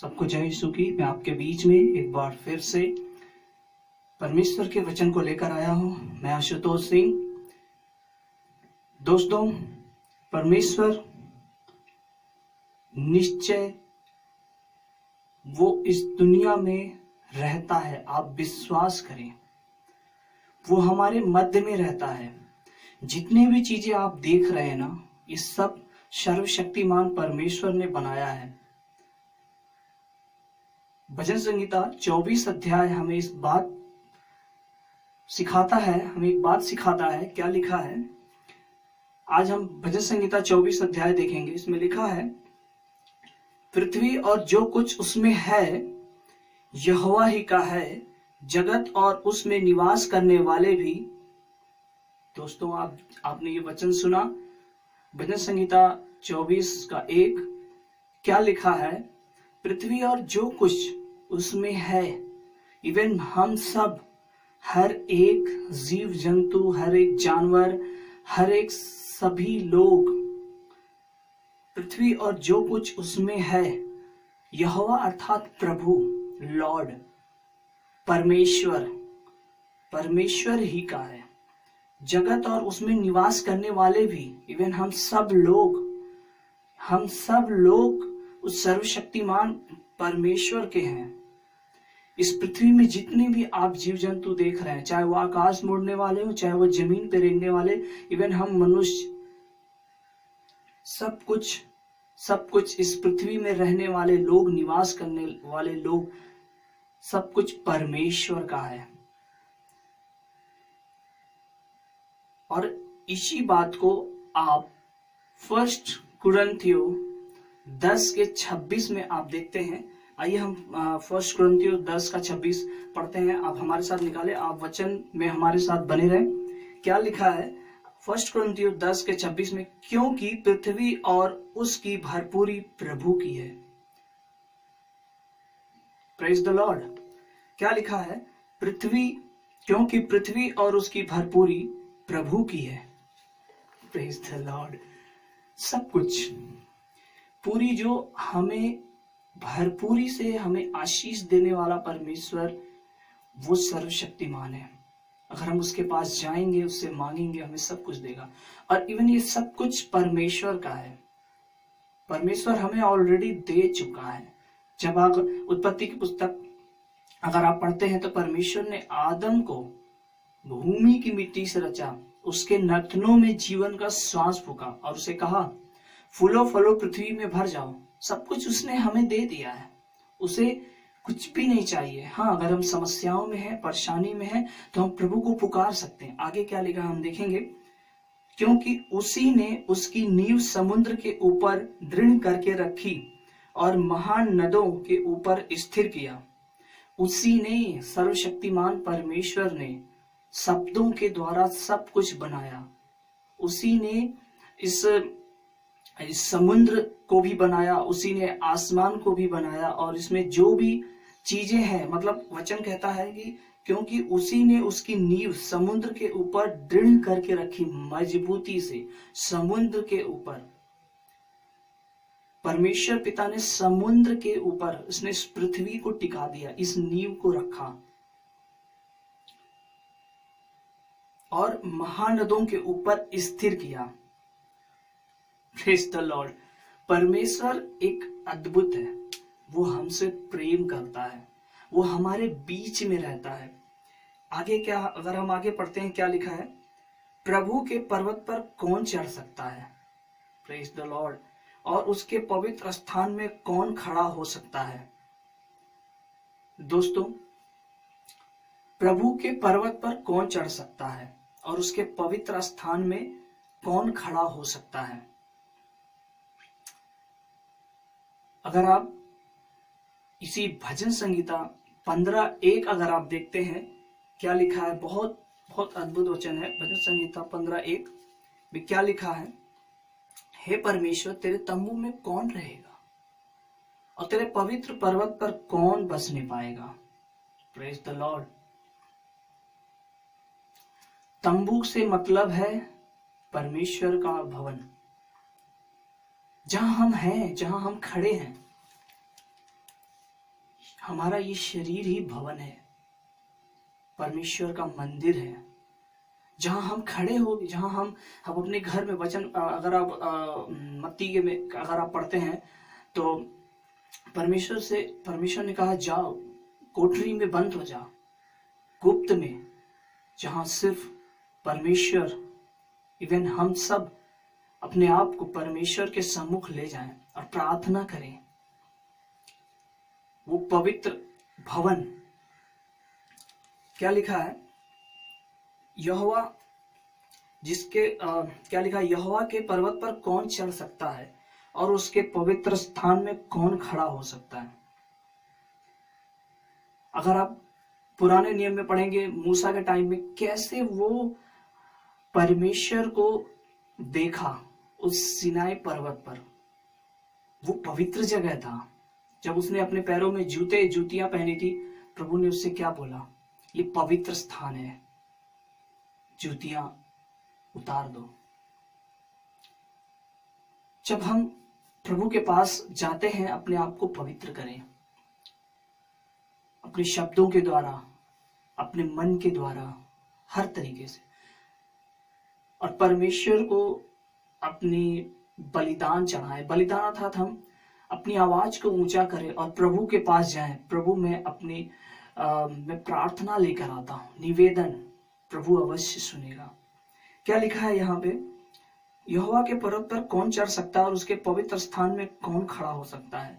सबको जय यीशु की। मैं आपके बीच में एक बार फिर से परमेश्वर के वचन को लेकर आया हूं। मैं आशुतोष सिंह। दोस्तों, परमेश्वर निश्चय वो इस दुनिया में रहता है। आप विश्वास करें, वो हमारे मध्य में रहता है। जितने भी चीजें आप देख रहे हैं ना, ये सब सर्वशक्तिमान परमेश्वर ने बनाया है। भजन संहिता 24 अध्याय हमें इस बात सिखाता है, हमें एक बात सिखाता है। क्या लिखा है? आज हम भजन संहिता 24 अध्याय देखेंगे। इसमें लिखा है, पृथ्वी और जो कुछ उसमें है यहोवा ही का है, जगत और उसमें निवास करने वाले भी। दोस्तों, आपने ये वचन सुना, भजन संहिता 24 का 1। क्या लिखा है? पृथ्वी और जो कुछ उसमें है, इवन हम सब, हर एक जीव जंतु, हर एक जानवर, हर एक सभी लोग, पृथ्वी और जो कुछ उसमें है, यहोवा अर्थात प्रभु, लॉर्ड, परमेश्वर ही का है। जगत और उसमें निवास करने वाले भी, इवन हम सब लोग उस सर्वशक्तिमान परमेश्वर के हैं। इस पृथ्वी में जितने भी आप जीव जंतु देख रहे हैं, चाहे वो आकाश में उड़ने वाले हो, चाहे वो जमीन पे रेंगने वाले, इवन हम मनुष्य, सब कुछ इस पृथ्वी में रहने वाले लोग, निवास करने वाले लोग, सब कुछ परमेश्वर का है। और इसी बात को आप 1 कुरिन्थियों 10:26 में आप देखते हैं। आइए हम 1 कुरिन्थियों 10:26 पढ़ते हैं। आप हमारे साथ निकाले, आप वचन में हमारे साथ बने रहे। क्या लिखा है 1 कुरिन्थियों 10:26 में? क्योंकि पृथ्वी और उसकी भरपूरी प्रभु की है। Praise the Lord. क्या लिखा है? क्योंकि पृथ्वी और उसकी भरपूरी प्रभु की है। Praise the Lord. सब कुछ पूरी, जो हमें भरपूरी से हमें आशीष देने वाला परमेश्वर, वो सर्वशक्तिमान है। अगर हम उसके पास जाएंगे, उससे मांगेंगे, हमें सब कुछ देगा। और इवन ये सब कुछ परमेश्वर का है। परमेश्वर हमें ऑलरेडी दे चुका है। जब आप उत्पत्ति की पुस्तक अगर आप पढ़ते हैं, तो परमेश्वर ने आदम को भूमि की मिट्टी से रचा, उसके नथनों में जीवन का श्वास फूका और उसे कहा, फूलो फलो पृथ्वी में भर जाओ। सब कुछ उसने हमें दे दिया है। उसे कुछ भी नहीं चाहिए। हाँ, अगर हम समस्याओं में हैं, परेशानी में हैं, तो हम प्रभु को पुकार सकते हैं। आगे क्या लिखा हम देखेंगे। क्योंकि उसी ने उसकी नींव समुद्र के ऊपर दृढ़ करके रखी और महान नदों के ऊपर स्थिर किया। उसी ने, सर्वशक्तिमान परमेश्वर ने शब्दों के द्वारा सब कुछ बनाया। उसी ने इस समुद्र को भी बनाया, उसी ने आसमान को भी बनाया, और इसमें जो भी चीजें हैं, मतलब वचन कहता है कि क्योंकि उसी ने उसकी नींव समुद्र के ऊपर दृढ़ करके रखी, मजबूती से समुद्र के ऊपर। परमेश्वर पिता ने समुद्र के ऊपर, उसने इस पृथ्वी को टिका दिया, इस नींव को रखा और महानदों के ऊपर स्थिर किया। Praise the Lord. परमेश्वर एक अद्भुत है। वो हमसे प्रेम करता है, वो हमारे बीच में रहता है। आगे क्या, अगर हम आगे पढ़ते हैं, क्या लिखा है? प्रभु के पर्वत पर कौन चढ़ सकता है? Praise the Lord. और उसके पवित्र स्थान में कौन खड़ा हो सकता है? दोस्तों, प्रभु के पर्वत पर कौन चढ़ सकता है और उसके पवित्र स्थान में कौन खड़ा हो सकता है? अगर आप इसी भजन संहिता 15:1 अगर आप देखते हैं, क्या लिखा है? बहुत बहुत अद्भुत वचन है। भजन संहिता 15:1 में क्या लिखा है? हे परमेश्वर, तेरे तंबू में कौन रहेगा और तेरे पवित्र पर्वत पर कौन बसने पाएगा? Praise the Lord. तंबू से मतलब है परमेश्वर का भवन, जहां हम हैं, जहां हम खड़े हैं। हमारा ये शरीर ही भवन है, परमेश्वर का मंदिर है, जहां हम खड़े हो, जहां हम अपने घर में वचन, अगर आप मत्ती के में अगर आप पढ़ते हैं तो परमेश्वर ने कहा जाओ कोठरी में बंद हो जा, गुप्त में, जहां सिर्फ परमेश्वर, इवन हम सब अपने आप को परमेश्वर के सम्मुख ले जाएं और प्रार्थना करें। वो पवित्र भवन, क्या लिखा है, यहोवा जिसके क्या लिखा है, यहोवा के पर्वत पर कौन चढ़ सकता है और उसके पवित्र स्थान में कौन खड़ा हो सकता है। अगर आप पुराने नियम में पढ़ेंगे, मूसा के टाइम में कैसे वो परमेश्वर को देखा उस सिनाई पर्वत पर, वो पवित्र जगह था। जब उसने अपने पैरों में जूतियां पहनी थी, प्रभु ने उससे क्या बोला, ये पवित्र स्थान है, जूतियां उतार दो। जब हम प्रभु के पास जाते हैं, अपने आप को पवित्र करें, अपने शब्दों के द्वारा, अपने मन के द्वारा, हर तरीके से, और परमेश्वर को अपनी बलिदान चढ़ाएं। बलिदान अर्थात हम अपनी आवाज को ऊंचा करें और प्रभु के पास जाएं, प्रभु में अपनी मैं प्रार्थना लेकर आता हूं, निवेदन, प्रभु अवश्य सुनेगा। क्या लिखा है यहाँ पे, यहोवा के पर्वत पर कौन चढ़ सकता है और उसके पवित्र स्थान में कौन खड़ा हो सकता है।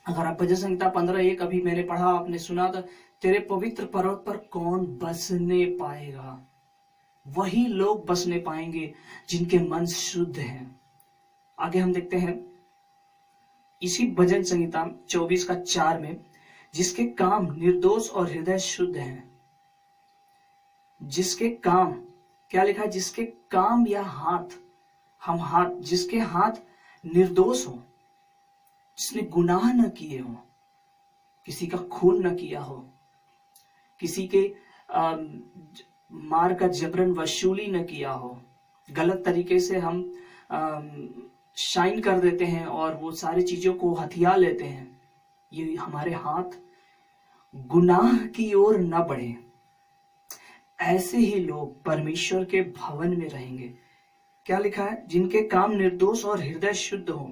अगर आप भजन संहिता 15:1 अभी मैंने पढ़ा, आपने सुना था, तेरे पवित्र पर्वत पर कौन बसने पाएगा। वही लोग बसने पाएंगे जिनके मन शुद्ध हैं। आगे हम देखते हैं इसी भजन संहिता 24:4 में, जिसके काम निर्दोष और हृदय शुद्ध हैं। जिसके काम, क्या लिखा है, जिसके काम या हाथ, जिसके हाथ निर्दोष हो, जिसने गुनाह न किए हो, किसी का खून न किया हो, किसी के मार का जबरन वसूली न किया हो, गलत तरीके से हम शाइन कर देते हैं और वो सारी चीजों को हथिया लेते हैं, ये हमारे हाथ गुनाह की ओर न बढ़े, ऐसे ही लोग परमेश्वर के भवन में रहेंगे। क्या लिखा है, जिनके काम निर्दोष और हृदय शुद्ध हो,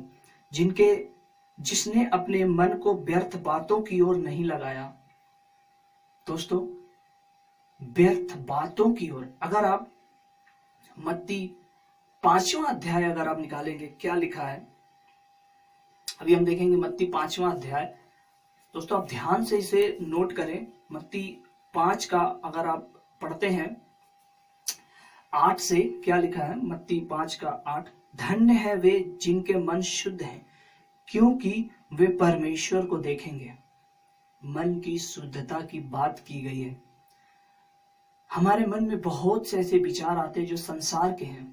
जिसने अपने मन को व्यर्थ बातों की ओर नहीं लगाया। दोस्तों, व्यर्थ बातों की ओर, अगर आप मत्ती 5वां अध्याय अगर आप निकालेंगे, क्या लिखा है, अभी हम देखेंगे मत्ती 5वां अध्याय। दोस्तों आप ध्यान से इसे नोट करें। मत्ती 5 का अगर आप पढ़ते हैं 8 से, क्या लिखा है, मत्ती 5:8, धन्य है वे जिनके मन शुद्ध हैं, क्योंकि वे परमेश्वर को देखेंगे। मन की शुद्धता की बात की गई है। हमारे मन में बहुत से ऐसे विचार आते हैं जो संसार के हैं।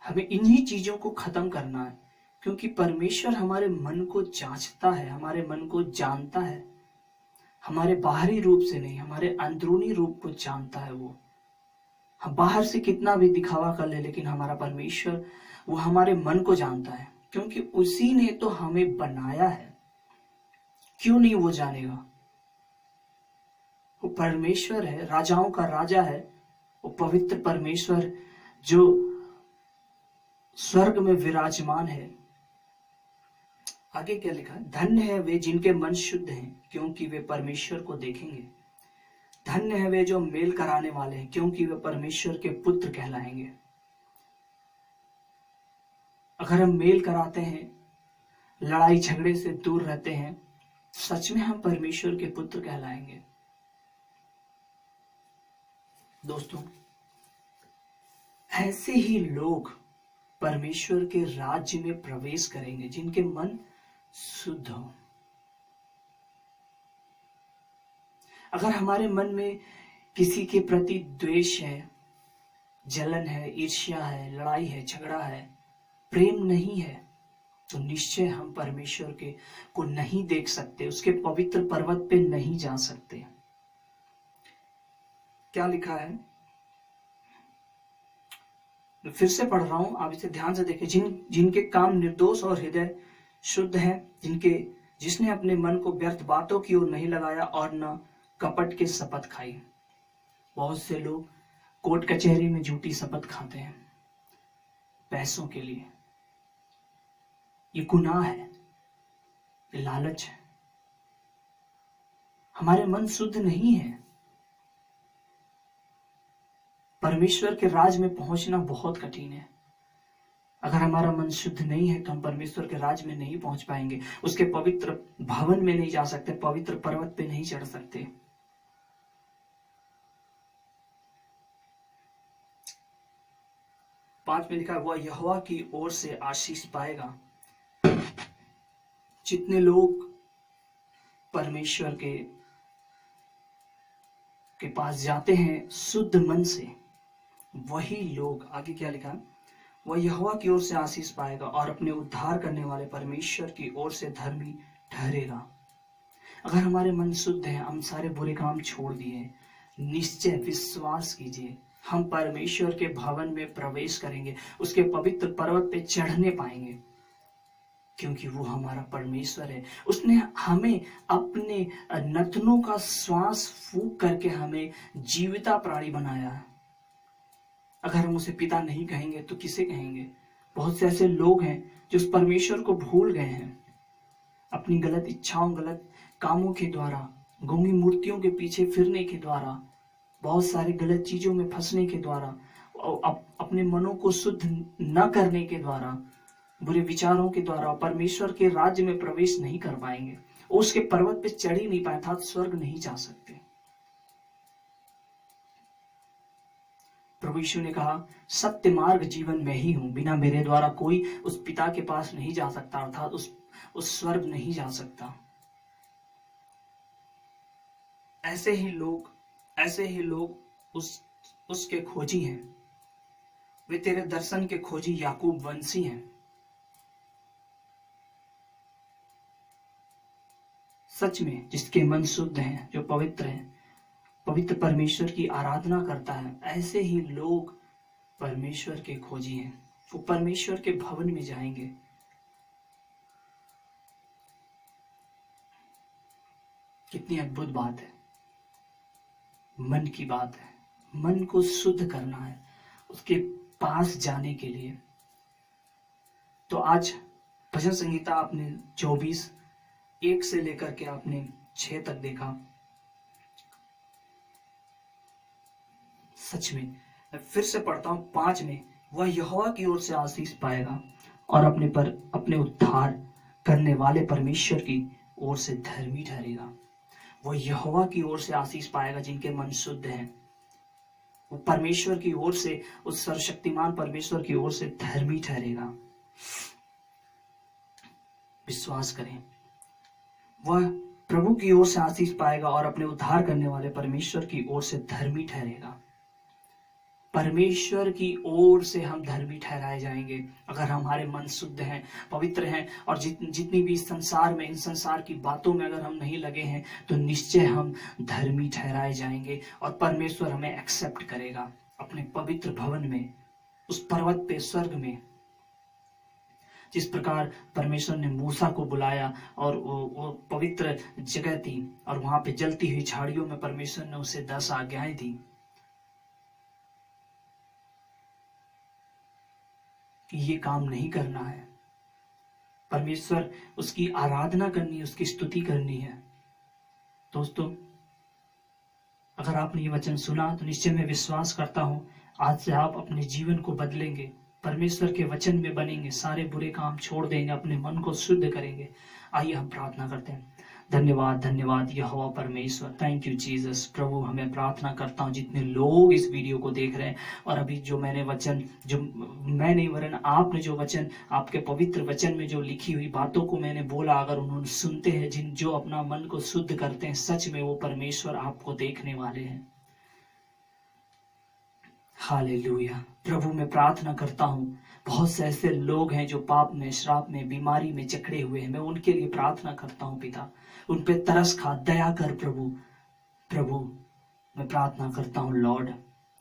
हमें इन्हीं चीजों को खत्म करना है, क्योंकि परमेश्वर हमारे मन को जांचता है, हमारे मन को जानता है, हमारे बाहरी रूप से नहीं, हमारे अंदरूनी रूप को जानता है। वो हम बाहर से कितना भी दिखावा कर ले, लेकिन हमारा परमेश्वर वो हमारे मन को जानता है, क्योंकि उसी ने तो हमें बनाया है। क्यों नहीं वो जानेगा? वो परमेश्वर है, राजाओं का राजा है, वो पवित्र परमेश्वर जो स्वर्ग में विराजमान है। आगे क्या लिखा, धन्य है वे जिनके मन शुद्ध हैं, क्योंकि वे परमेश्वर को देखेंगे। धन्य है वे जो मेल कराने वाले हैं, क्योंकि वे परमेश्वर के पुत्र कहलाएंगे। अगर हम मेल कराते हैं, लड़ाई झगड़े से दूर रहते हैं, सच में हम परमेश्वर के पुत्र कहलाएंगे। दोस्तों, ऐसे ही लोग परमेश्वर के राज्य में प्रवेश करेंगे जिनके मन शुद्ध हो। अगर हमारे मन में किसी के प्रति द्वेष है, जलन है, ईर्ष्या है, लड़ाई है, झगड़ा है, प्रेम नहीं है, तो निश्चय हम परमेश्वर के को नहीं देख सकते, उसके पवित्र पर्वत पे नहीं जा सकते। क्या लिखा है, मैं फिर से पढ़ रहा हूं, आप इसे ध्यान से देखें। जिनके काम निर्दोष और हृदय शुद्ध हैं जिसने अपने मन को व्यर्थ बातों की ओर नहीं लगाया और न कपट के शपथ खाई। बहुत से लोग कोर्ट कचहरी में झूठी शपथ खाते हैं पैसों के लिए। ये गुनाह है, ये लालच है। हमारे मन शुद्ध नहीं है। परमेश्वर के राज में पहुंचना बहुत कठिन है। अगर हमारा मन शुद्ध नहीं है तो हम परमेश्वर के राज में नहीं पहुंच पाएंगे। उसके पवित्र भवन में नहीं जा सकते, पवित्र पर्वत पे नहीं चढ़ सकते। पांच में लिखा, वह यहोवा की ओर से आशीष पाएगा। जितने लोग परमेश्वर के पास जाते हैं शुद्ध मन से, वही लोग, आगे क्या लिखा, वह यहोवा की ओर से आशीष पाएगा और अपने उद्धार करने वाले परमेश्वर की ओर से धर्मी ठहरेगा। अगर हमारे मन शुद्ध है, हम सारे बुरे काम छोड़ दिए, निश्चय विश्वास कीजिए हम परमेश्वर के भवन में प्रवेश करेंगे, उसके पवित्र पर्वत पे चढ़ने पाएंगे, क्योंकि वो हमारा परमेश्वर है। उसने हमें अपने नथनों का श्वास फूंक करके हमें जीविता प्राणी बनाया है। अगर हम उसे पिता नहीं कहेंगे तो किसे कहेंगे? बहुत से ऐसे लोग हैं जो उस परमेश्वर को भूल गए हैं, अपनी गलत इच्छाओं, गलत कामों के द्वारा, गूंगी मूर्तियों के पीछे फिरने के द्वारा, बहुत सारे गलत चीजों में फंसने के द्वारा, अपने मनों को शुद्ध न करने के द्वारा, बुरे विचारों के द्वारा परमेश्वर के राज्य में प्रवेश नहीं कर पाएंगे। उसके पर्वत पे चढ़ ही नहीं पाए, अर्थात स्वर्ग नहीं जा सकते। प्रभु यीशु ने कहा, सत्य मार्ग जीवन में ही हूं, बिना मेरे द्वारा कोई उस पिता के पास नहीं जा सकता, अर्थात उस स्वर्ग नहीं जा सकता। ऐसे ही लोग उसके खोजी हैं। वे तेरे दर्शन के खोजी याकूब वंशी हैं। सच में जिसके मन शुद्ध हैं, जो पवित्र हैं, पवित्र परमेश्वर की आराधना करता है, ऐसे ही लोग परमेश्वर के खोजी हैं। वो परमेश्वर के भवन में जाएंगे। कितनी अद्भुत बात है, मन की बात है। मन को शुद्ध करना है उसके पास जाने के लिए। तो आज भजन संहिता आपने 24:1 से लेकर के आपने 6 तक देखा। सच में मैं फिर से पढ़ता हूं 5 में, वह यहोवा की ओर से आशीष पाएगा और अपने उद्धार करने वाले परमेश्वर की ओर से धर्मी ठहरेगा। वह यहोवा की ओर से आशीष पाएगा जिनके मन शुद्ध हैं। वो परमेश्वर की ओर से, उस सर्वशक्तिमान परमेश्वर की ओर से धर्मी ठहरेगा। विश्वास करें, वह प्रभु की ओर से आशीष पाएगा और अपने उद्धार करने वाले परमेश्वर की ओर से धर्मी ठहरेगा। परमेश्वर की ओर से हम धर्मी ठहराए जाएंगे अगर हमारे मन शुद्ध हैं, पवित्र हैं, और जितनी भी इस संसार में, इन संसार की बातों में अगर हम नहीं लगे हैं, तो निश्चय हम धर्मी ठहराए जाएंगे और परमेश्वर हमें एक्सेप्ट करेगा अपने पवित्र भवन में, उस पर्वत पे, स्वर्ग में। जिस प्रकार परमेश्वर ने मूसा को बुलाया और वो पवित्र जगह दी और वहां पे जलती हुई झाड़ियों में परमेश्वर ने उसे 10 आज्ञाएं दी कि ये काम नहीं करना है। परमेश्वर, उसकी आराधना करनी है, उसकी स्तुति करनी है। दोस्तों, अगर आपने ये वचन सुना तो निश्चय मैं विश्वास करता हूं आज से आप अपने जीवन को बदलेंगे, परमेश्वर के वचन में बनेंगे, सारे बुरे काम छोड़ देंगे, अपने मन को शुद्ध करेंगे। आइए हम प्रार्थना करते हैं। धन्यवाद, धन्यवाद यहोवा परमेश्वर, थैंक यू जीसस। प्रभु, हमें प्रार्थना करता हूँ जितने लोग इस वीडियो को देख रहे हैं और अभी जो मैं नहीं वरन आपने जो वचन, आपके पवित्र वचन में जो लिखी हुई बातों को मैंने बोला, अगर उन्होंने सुनते हैं, जो अपना मन को शुद्ध करते हैं, सच में वो परमेश्वर आपको देखने वाले हैं। हालेलुया। प्रभु, मैं प्रार्थना करता हूँ बहुत से ऐसे लोग हैं जो पाप में, श्राप में, बीमारी में जकड़े हुए हैं। मैं उनके लिए प्रार्थना करता हूँ पिता, उन पे तरस खा, दया कर प्रभु। प्रभु, मैं प्रार्थना करता हूँ लॉर्ड,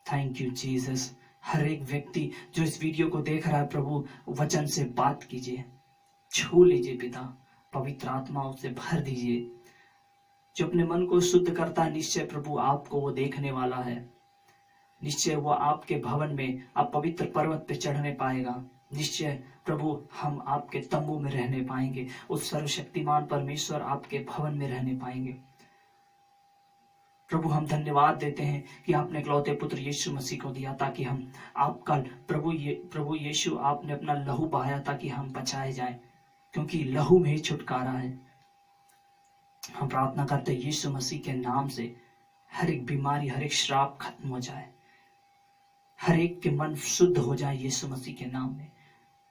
थैंक यू जीसस। हर एक व्यक्ति जो इस वीडियो को देख रहा है प्रभु, वचन से बात कीजिए, छू लीजिए पिता, पवित्र आत्मा उसे भर दीजिए। जो अपने मन को शुद्ध करता है, निश्चय प्रभु आपको वो देखने वाला है। निश्चय वो आपके भवन में, आप पवित्र पर्वत पे चढ़ने पाएगा। निश्चय प्रभु हम आपके तंबू में रहने पाएंगे, उस सर्वशक्तिमान परमेश्वर आपके भवन में रहने पाएंगे। प्रभु हम धन्यवाद देते हैं कि आपने इकलौते पुत्र यीशु मसीह को दिया ताकि हम आपका प्रभु यीशु आपने अपना लहू बहाया ताकि हम बचाए जाएं, क्योंकि लहू में ही छुटकारा है। हम प्रार्थना करते हैं यीशु मसीह के नाम से हर एक बीमारी, हर एक श्राप खत्म हो जाए, हर एक के मन शुद्ध हो जाए यीशु मसीह के नाम में।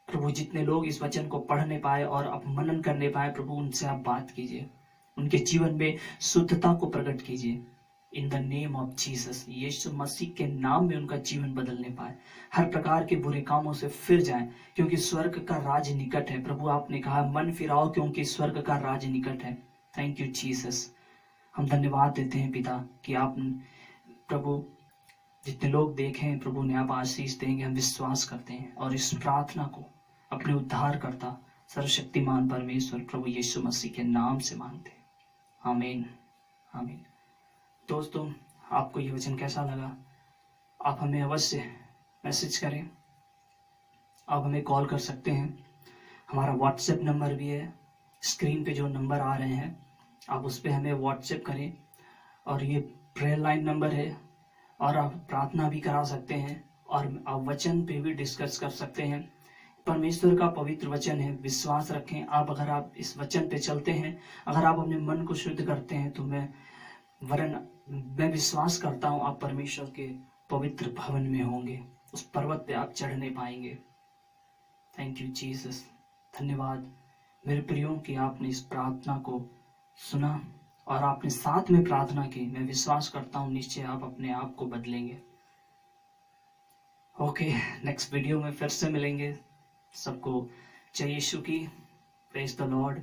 प्रभु जितने लोग इस वचन को पढ़ने पाए और अब मनन करने पाए, प्रभु उनसे आप बात कीजिए, उनके जीवन में शुद्धता को प्रकट कीजिए। In the name of Jesus, यीशु मसीह के नाम में उनका जीवन बदलने पाए, हर प्रकार के बुरे कामों से फिर जाएं, क्योंकि स्वर्ग का राज निकट है। प्रभु आपने कहा मन फिराओ क्योंकि स्वर्ग का राज निकट है। Thank you Jesus. हम धन्यवाद देते हैं पिता कि आप प्रभु जितने लोग देखें प्रभु ने आप आशीष देंगे, हम विश्वास करते हैं और इस प्रार्थना को अपने उद्धार करता सर्वशक्तिमान परमेश्वर प्रभु यीशु मसीह के नाम से मांगते हैं, आमीन आमीन। दोस्तों, आपको ये वचन कैसा लगा? आप हमें अवश्य मैसेज करें, आप हमें कॉल कर सकते हैं। हमारा व्हाट्सएप नंबर भी है, स्क्रीन पे जो नंबर आ रहे हैं आप उस पर हमें व्हाट्सएप करें, और ये प्रेयर लाइन नंबर है, और आप प्रार्थना भी करा सकते हैं और आप वचन पे भी डिस्कस कर सकते हैं। परमेश्वर का पवित्र वचन है, विश्वास रखें। अगर आप इस वचन पे चलते हैं, अगर आप अपने मन को शुद्ध करते हैं, तो मैं विश्वास करता हूं आप परमेश्वर के पवित्र भवन में होंगे, उस पर्वत पे आप चढ़ने पाएंगे। Thank you Jesus. धन्यवाद मेरे प्रियो कि आपने इस प्रार्थना को सुना और आपने साथ में प्रार्थना की। मैं विश्वास करता हूं निश्चय आप अपने आप को बदलेंगे। ओके, नेक्स्ट वीडियो में फिर से मिलेंगे। सबको जय यीशु की। Praise the Lord.